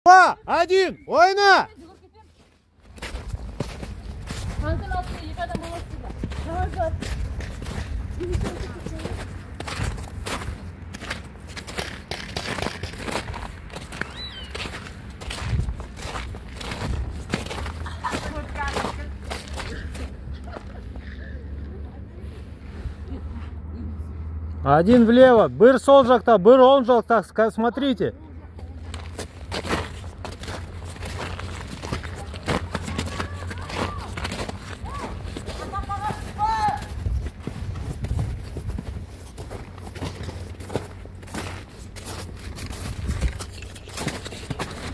2, 1, oyna! Один влево, бір сол жақта, бір оң жақта, смотрите.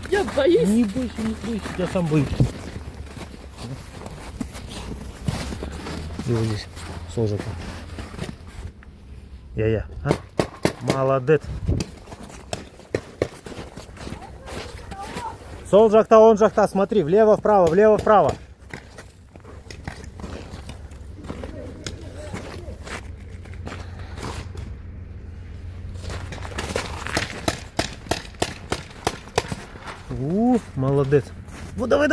Я боюсь. Не бойся, не бойся, я сам боюсь. И вот здесь, сол жақта. Я. А? Молодец. Сол жақта, он жақта, смотри, влево-вправо, влево-вправо. Молодец. Вот давай.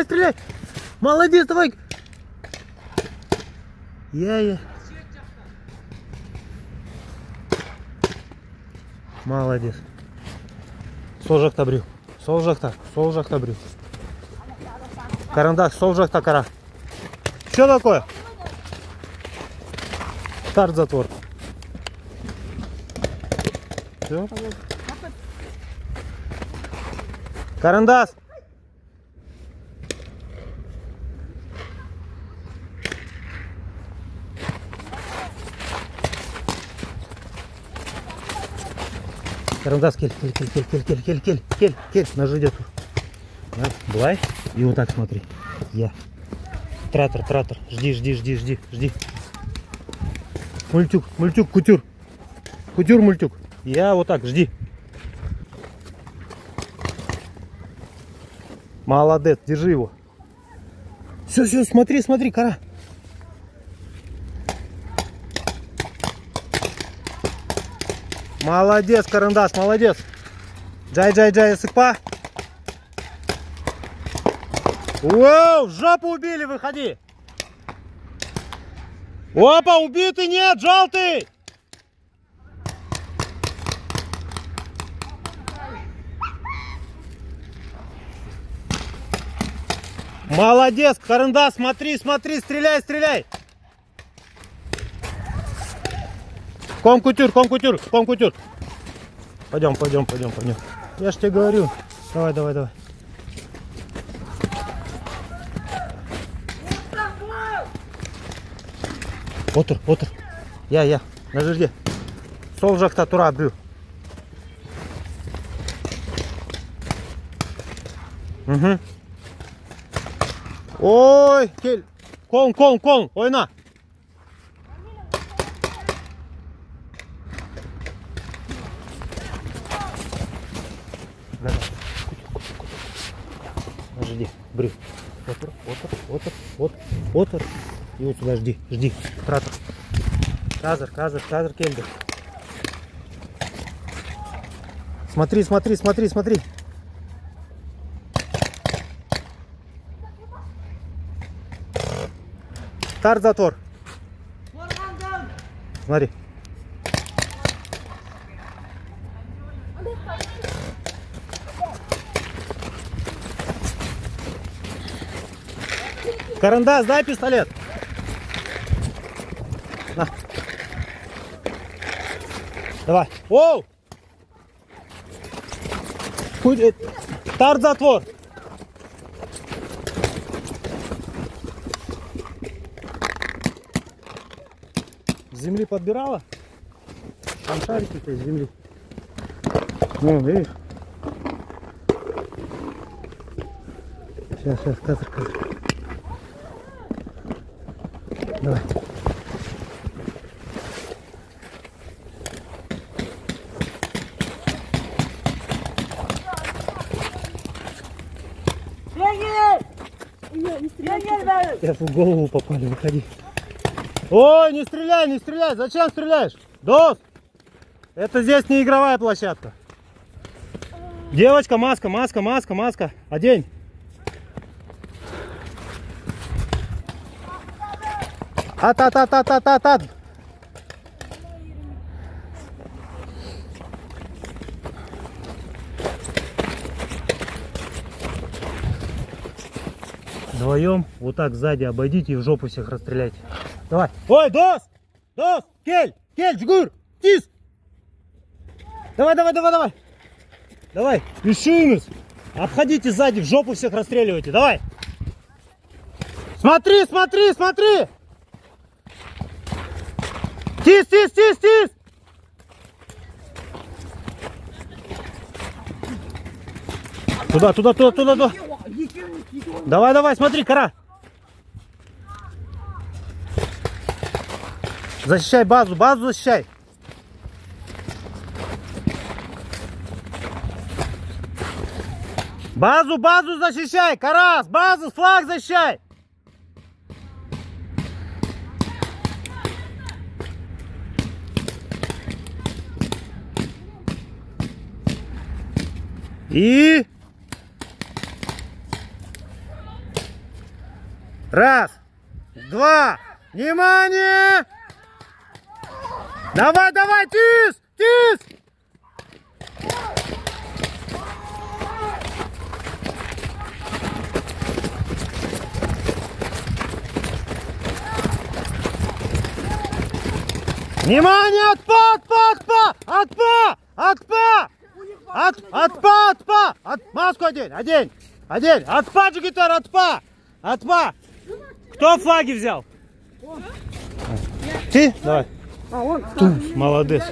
Стреляй. Молодец, давай. Я. Молодец. Сол жақта біреу. Сол жақта біреу. Карандаш, сол жақта қара. Что такое? Старт затвор. Все. Карандаш. Карандаш, кель. Ножи где тут? Давай. И вот так смотри. Я. Тратор. Жди. Мультюк, кутюр. Кутюр, мультюк. Я вот так, жди. Молодец, держи его. Все, смотри, кара. Молодец, карандаш, молодец. Джай, сыкпа. Воу, жопу убили, выходи. Опа, убитый нет, желтый. Молодец, карандаш, смотри, стреляй. Ком-кутюр. Пойдем. Я ж тебе говорю. Давай. Отыр. Я. На жерде. Сол жақта тұра біреу. Угу. Ой, кел. Кол, ойна. Жди, брю. Отыр. И вот сюда жди. Тратор. Казыр, келді. Смотри. Старт затвор. Смотри. Карандаш, дай пистолет. На. Давай. Оу! Старт затвор. С земли подбирала? Там шарики-то из земли. Ну, видишь? Сейчас, кадр. Давай. Я в голову попали, выходи. Ой, не стреляй! Зачем стреляешь? Дос! Это здесь не игровая площадка. Девочка, маска, маска, маска, маска. Одень. Ат. Вдвоем вот так сзади обойдите и в жопу всех расстреляйте. Давай. Ой, дос! Кель, джгур, тис! Давай. Давай, решимость. Обходите сзади, в жопу всех расстреливайте. Давай. Смотри. Тис. Туда. Давай, смотри, кора. Защищай базу защищай. Базу защищай, Карас, базу, флаг защищай. И... Раз, два, внимание! Давай, тис! Внимание, отпа! Маску одень! Отпа, Джигитар, отпа! Кто флаги взял? Ты? Давай. Молодец.